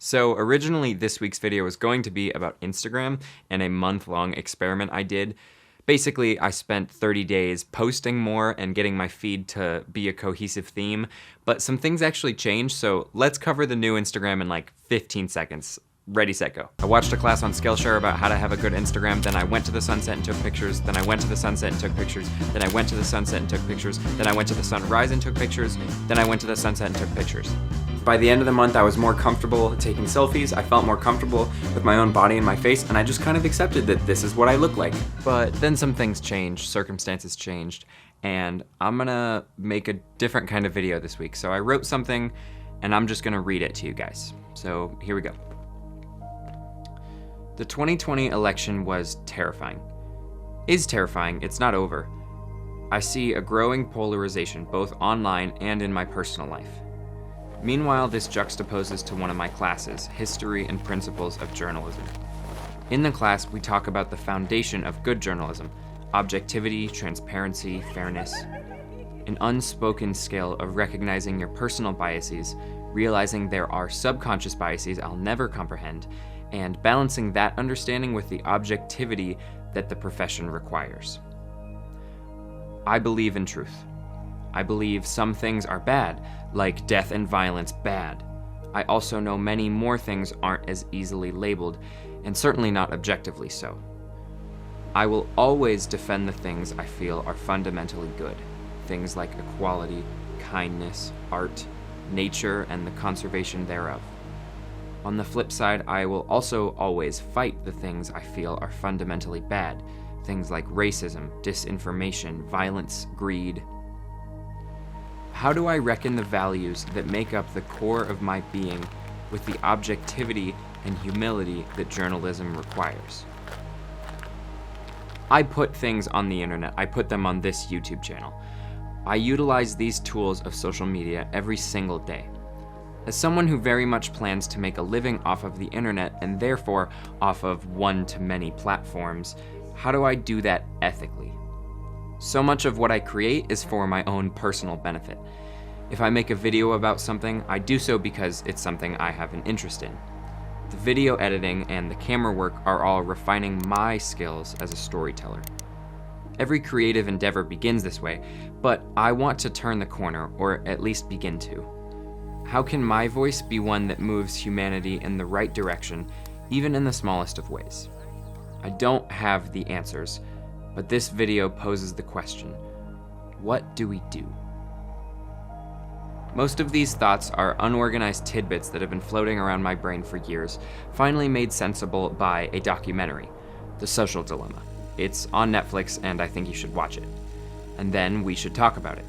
So originally this week's video was going to be about Instagram and a month-long experiment I did. Basically, I spent 30 days posting more and getting my feed to be a cohesive theme, but some things actually changed, so let's cover the new Instagram in like 15 seconds. Ready, set, go. I watched a class on Skillshare about how to have a good Instagram, then I went to the sunset and took pictures, then I went to the sunset and took pictures, then I went to the sunset and took pictures, then I went to the sunrise and took pictures, then I went to the sunset and took pictures. By the end of the month, I was more comfortable taking selfies, I felt more comfortable with my own body and my face, and I just kind of accepted that this is what I look like. But then some things changed, circumstances changed, and I'm gonna make a different kind of video this week. So I wrote something, and I'm just gonna read it to you guys. So here we go. The 2020 election was terrifying. Is terrifying, it's not over. I see a growing polarization both online and in my personal life. Meanwhile, this juxtaposes to one of my classes, History and Principles of Journalism. In the class, we talk about the foundation of good journalism: objectivity, transparency, fairness. An unspoken skill of recognizing your personal biases, realizing there are subconscious biases I'll never comprehend, and balancing that understanding with the objectivity that the profession requires. I believe in truth. I believe some things are bad, like death and violence bad. I also know many more things aren't as easily labeled, and certainly not objectively so. I will always defend the things I feel are fundamentally good, things like equality, kindness, art, nature, and the conservation thereof. On the flip side, I will also always fight the things I feel are fundamentally bad, things like racism, disinformation, violence, greed. How do I reckon the values that make up the core of my being with the objectivity and humility that journalism requires? I put things on the internet. I put them on this YouTube channel. I utilize these tools of social media every single day. As someone who very much plans to make a living off of the internet and therefore off of one-to-many platforms, how do I do that ethically? So much of what I create is for my own personal benefit. If I make a video about something, I do so because it's something I have an interest in. The video editing and the camera work are all refining my skills as a storyteller. Every creative endeavor begins this way, but I want to turn the corner, or at least begin to. How can my voice be one that moves humanity in the right direction, even in the smallest of ways? I don't have the answers, but this video poses the question: what do we do? Most of these thoughts are unorganized tidbits that have been floating around my brain for years, finally made sensible by a documentary, The Social Dilemma. It's on Netflix, and I think you should watch it. And then we should talk about it.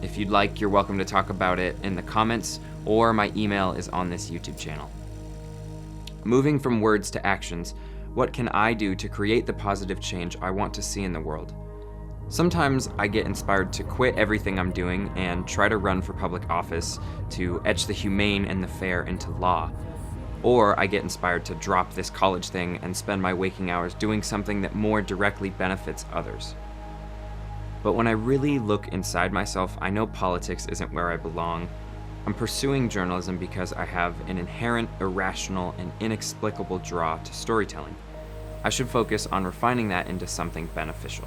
If you'd like, you're welcome to talk about it in the comments, or my email is on this YouTube channel. Moving from words to actions, what can I do to create the positive change I want to see in the world? Sometimes I get inspired to quit everything I'm doing and try to run for public office to etch the humane and the fair into law. Or I get inspired to drop this college thing and spend my waking hours doing something that more directly benefits others. But when I really look inside myself, I know politics isn't where I belong. I'm pursuing journalism because I have an inherent, irrational, and inexplicable draw to storytelling. I should focus on refining that into something beneficial.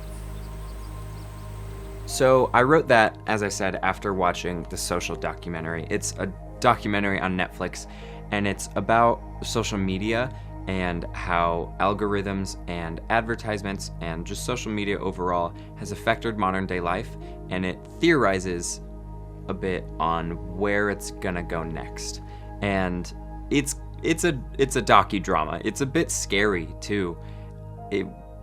So I wrote that, as I said, after watching The Social documentary. It's a documentary on Netflix, and it's about social media and how algorithms and advertisements and just social media overall has affected modern day life, and it theorizes a bit on where it's gonna go next. And it's a docudrama. It's a bit scary too.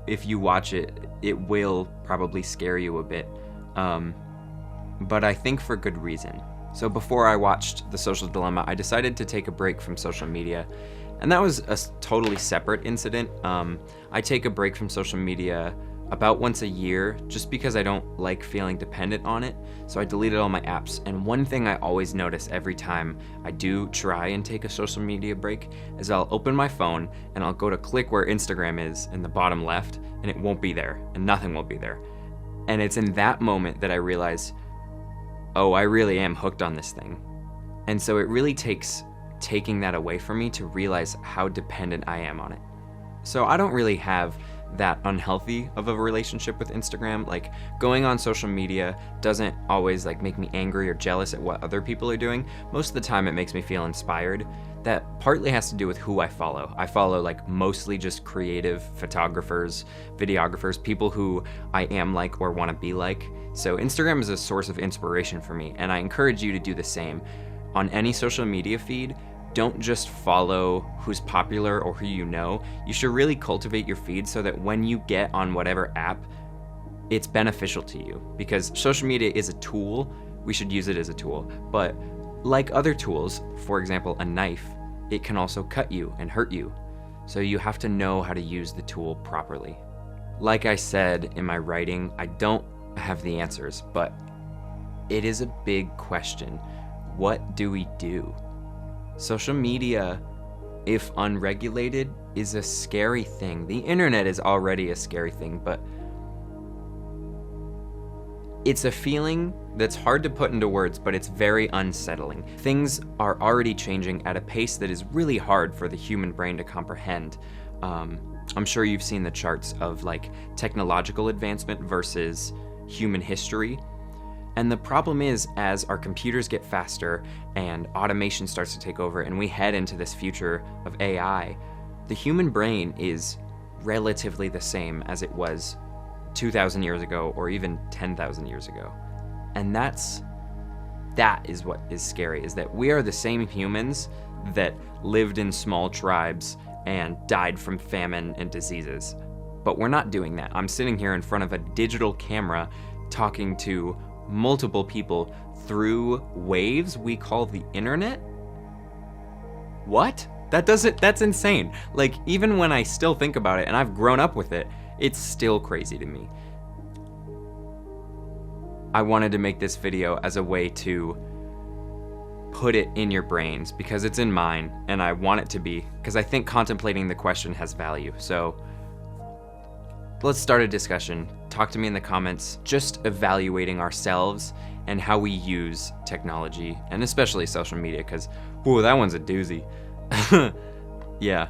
If you watch it, it will probably scare you a bit. But I think for good reason. So before I watched The Social Dilemma, I decided to take a break from social media, and that was a totally separate incident. I take a break from social media about once a year just because I don't like feeling dependent on it, so I deleted all my apps. And one thing I always notice every time I do try and take a social media break is I'll open my phone and I'll go to click where Instagram is in the bottom left, and it won't be there, and nothing will be there. And it's in that moment that I realize, oh, I really am hooked on this thing. And so it really takes taking that away from me to realize how dependent I am on it. So I don't really have that unhealthy of a relationship with Instagram. Like, going on social media doesn't always like make me angry or jealous at what other people are doing. Most of the time it makes me feel inspired. That partly has to do with who I follow. I follow like mostly just creative photographers, videographers, people who I am like or want to be like. So Instagram is a source of inspiration for me, and I encourage you to do the same. On any social media feed, don't just follow who's popular or who you know. You should really cultivate your feed so that when you get on whatever app, it's beneficial to you. Because social media is a tool, we should use it as a tool. But like other tools, for example, a knife, it can also cut you and hurt you. So you have to know how to use the tool properly. Like I said in my writing, I don't have the answers, but it is a big question. What do we do? Social media, if unregulated, is a scary thing. The internet is already a scary thing, but it's a feeling that's hard to put into words, but it's very unsettling. Things are already changing at a pace that is really hard for the human brain to comprehend. I'm sure you've seen the charts of like technological advancement versus human history. And the problem is, as our computers get faster and automation starts to take over and we head into this future of AI, the human brain is relatively the same as it was 2,000 years ago or even 10,000 years ago. And that is what is scary, is that we are the same humans that lived in small tribes and died from famine and diseases. But we're not doing that. I'm sitting here in front of a digital camera talking to multiple people through waves we call the internet? What? That's insane. Like, even when I still think about it and I've grown up with it, it's still crazy to me. I wanted to make this video as a way to put it in your brains because it's in mine and I want it to be, because I think contemplating the question has value. So let's start a discussion. Talk to me in the comments, just evaluating ourselves and how we use technology, and especially social media, because, whoa, that one's a doozy. Yeah,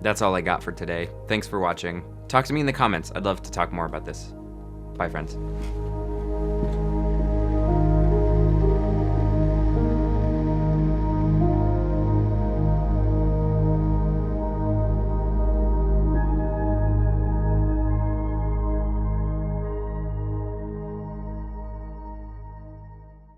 that's all I got for today. Thanks for watching. Talk to me in the comments. I'd love to talk more about this. Bye, friends.